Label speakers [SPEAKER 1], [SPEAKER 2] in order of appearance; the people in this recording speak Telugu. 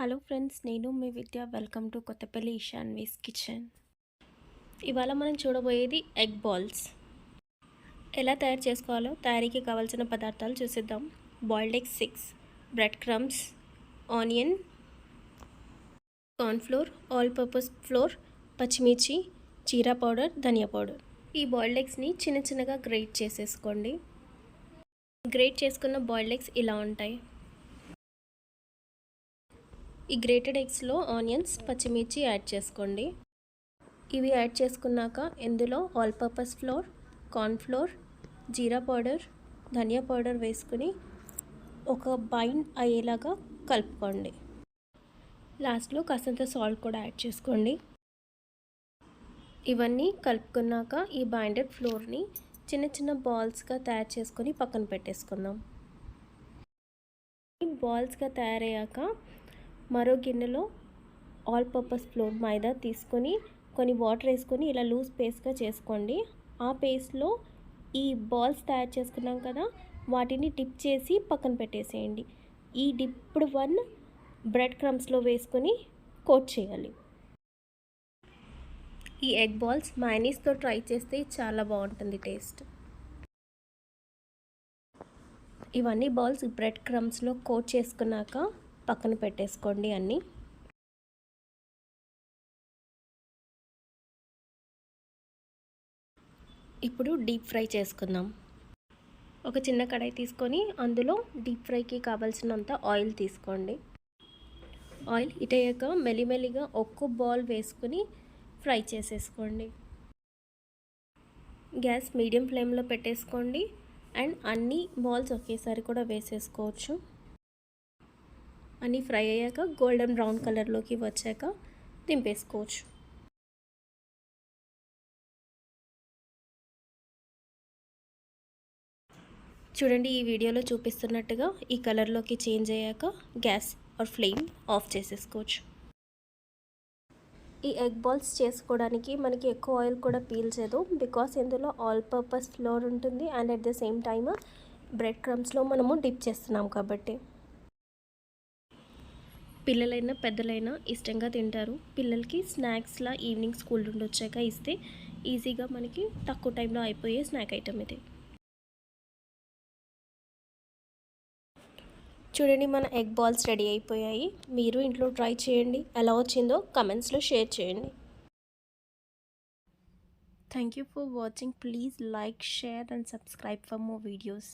[SPEAKER 1] హలో ఫ్రెండ్స్, నేను మీ Vidya. Welcome to Kothapalli Ishanvi's kitchen. ఇవాళ మనం చూడబోయేది ఎగ్ బాల్స్. ఎలా తయారు చేసుకోవాలో తయారీకి కావాల్సిన పదార్థాలు చూసిద్దాం. Boiled eggs 6, bread crumbs, onion, cornflour, all purpose flour, పచ్చిమిర్చి, జీరా పౌడర్, ధనియా పౌడర్. ఈ బాయిల్డ్ ఎగ్స్ని చిన్న చిన్నగా గ్రేట్ చేసేసుకోండి. గ్రేట్ చేసుకున్న బాయిల్డ్ ఎగ్స్ ఇలా ఉంటాయి. ఈ గ్రేటెడ్ ఎగ్స్లో ఆనియన్స్, పచ్చిమిర్చి యాడ్ చేసుకోండి. ఇవి యాడ్ చేసుకున్నాక ఇందులో ఆల్ పర్పస్ ఫ్లోర్, కార్న్ఫ్లోర్, జీరా పౌడర్, ధనియా పౌడర్ వేసుకుని ఒక బైండ్ అయ్యేలాగా కలుపుకోండి. లాస్ట్లో కాసంత సాల్ట్ కూడా యాడ్ చేసుకోండి. ఇవన్నీ కలుపుకున్నాక ఈ బైండెడ్ ఫ్లోర్ని చిన్న చిన్న బాల్స్గా తయారు చేసుకొని పక్కన పెట్టేసుకుందాం. బాల్స్గా తయారయ్యాక మరో గిన్నెలో ఆల్ పర్పస్ ఫ్లోర్ మైదా తీసుకొని కొన్ని వాటర్ వేసుకొని ఇలా లూజ్ పేస్ట్గా చేసుకోండి. ఆ పేస్ట్లో ఈ బాల్స్ తయారు చేసుకున్నాం కదా, వాటిని డిప్ చేసి పక్కన పెట్టేసేయండి. ఈ డిప్డ్ వన్ బ్రెడ్ క్రమ్స్లో వేసుకొని కోట్ చేయాలి. ఈ ఎగ్ బాల్స్ మయోనీస్తో ట్రై చేస్తే చాలా బాగుంటుంది టేస్ట్. ఇవన్నీ బాల్స్ బ్రెడ్ క్రమ్స్లో కోట్ చేసుకున్నాక పక్కన పెట్టేసుకోండి అన్నీ. ఇప్పుడు డీప్ ఫ్రై చేసుకుందాం. ఒక చిన్న కడాయి తీసుకొని అందులో డీప్ ఫ్రైకి కావాల్సినంత ఆయిల్ తీసుకోండి. ఆయిల్ ఇటయ్యాక మెల్లిమెల్లిగా ఒక్కో బాల్ వేసుకుని ఫ్రై చేసేసుకోండి. గ్యాస్ మీడియం ఫ్లేమ్లో పెట్టేసుకోండి అండ్ అన్ని బాల్స్ ఒకేసారి కూడా వేసేసుకోవచ్చు. అన్నీ ఫ్రై అయ్యాక గోల్డెన్ బ్రౌన్ కలర్లోకి వచ్చాక దింపేసుకోవచ్చు. చూడండి, ఈ వీడియోలో చూపిస్తున్నట్టుగా ఈ కలర్లోకి చేంజ్ అయ్యాక గ్యాస్ ఆర్ ఫ్లేమ్ ఆఫ్ చేసేసుకోవచ్చు. ఈ ఎగ్ బాల్స్ చేసుకోవడానికి మనకి ఎక్కువ ఆయిల్ కూడా పీల్చదు, బికాస్ ఇందులో ఆల్ పర్పస్ ఫ్లోర్ ఉంటుంది and at the same time bread క్రమ్స్లో మనము డిప్ చేస్తున్నాం కాబట్టి. పిల్లలైనా పెద్దలైనా ఇష్టంగా తింటారు. పిల్లలకి స్నాక్స్లా ఈవినింగ్ స్కూల్ నుండి వచ్చాక ఇస్తే ఈజీగా మనకి తక్కువ టైంలో అయిపోయే స్నాక్ ఐటమ్ ఇది. చూడండి, మన ఎగ్ బాల్స్ రెడీ అయిపోయాయి. మీరు ఇంట్లో ట్రై చేయండి. ఎలా వచ్చిందో కమెంట్స్లో షేర్ చేయండి. Thank you for watching. Please like, share and subscribe for more videos.